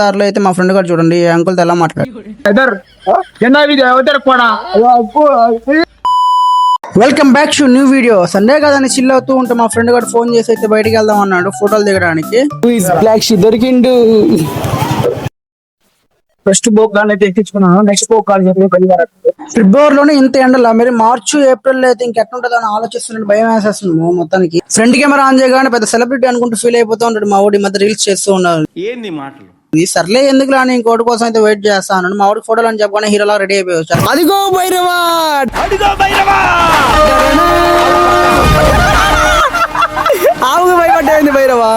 దారిలో అయితే మా ఫ్రెండ్ గారు చూడండి అంకుల్తో ఎలా మాట్లాడు. Welcome back to new video. Sunday కదని చిల్ అవుతూ ఉంటే మా ఫ్రెండ్ గారు ఫోన్ చేసి అయితే బయటికి వెళ్దాం అన్నాడు ఫోటోలు దిగడానికి. దొరికిండు. ఫస్ట్ బోక్ గాని అయితే ఎక్కించుకున్నాను. నెక్స్ట్ బోక్ గాని ఫిబ్రవరిలోనే ఇంత ఎండలా మరి మార్చ్ ఏప్రిల్ అయితే ఇంకెట్లుంటది అని ఆలోచిస్తున్నాడు. భయం వేసేస్తుంది మొత్తానికి. ఫ్రంట్ కెమెరా ఆన్ చేయగానే పెద్ద సెలబ్రిటీ అనుకుంటూ ఫీల్ అయిపోతూ ఉంటాడు. మా ఊడి మధ్య రీల్స్ చేస్తూ ఉన్నారు. ఏంది మాటలు సర్లే ఎందుకు అని ఇంకోటి కోసం అయితే వెయిట్ చేస్తా అన్నాడు. మా ఊడికి ఫోటోలు అని చెప్పగానే హీరోలా రెడీ అయిపోయి అదిగో భైరవా, అదిగో భైరవా, ఆవుగా భయపడ్డాయింది భైరవా.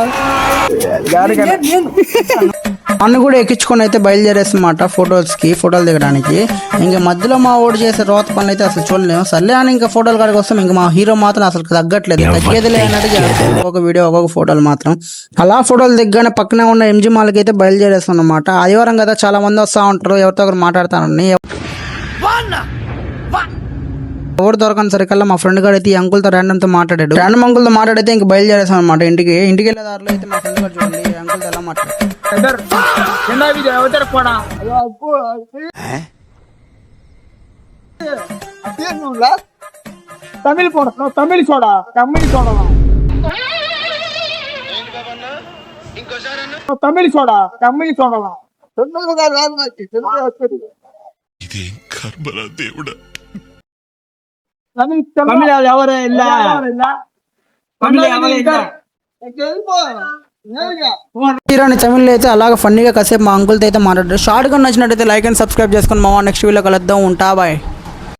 అన్ను కూడా ఎక్కించుకొని అయితే బయలుదేరేసన్నమాట ఫోటోలు దిగడానికి. ఇంకా మధ్యలో మా ఓడి చేసే రోత పనులు అయితే అసలు చూడలేము. సర్లే అని ఇంకా ఫోటోలు కాడికి వస్తాం. ఇంకా మా హీరో మాత్రం అసలు తగ్గట్లేదు. తగ్గేదిలే అన్నట్టు ఒక వీడియో ఒక్కొక్క ఫోటోలు మాత్రం. అలా ఫోటోలు దిగ్గానే పక్కనే ఉన్న ఎంజీ మాల్కి అయితే బయలుదేరేస్తాం అన్నమాట. ఆదివారం కదా చాలా మంది వస్తూ ఉంటారు. ఎవరితో ఒకరు మాట్లాడతానని ఎవరు దొరకని సరికల్లా మా ఫ్రెండ్ గారు అయితే ఈ అంకుల్తో ర్యాండమ్ అంకుల్తో మాట్లాడితే ఇంకా బయలుదేరేసాం అనమాట. ఇంటికి వెళ్ళే దారిలో అయితే మా ఫ్రెండ్ గారు చూడండి అంకుల్తో ఎలా మాట్లాడారు. తమిళ చూడా దేవుడా ఎవరు హీరోని తమిళ్లో అయితే అలాగ ఫన్నీగా కాసేపు మా అంకుల్తో అయితే మాట్లాడారు. షార్ట్ గా నచ్చినట్టయితే లైక్ అండ్ సబ్స్క్రైబ్ చేసుకుని మా నెక్స్ట్ వీడియో కలుద్దాం. ఉంటా బాయ్.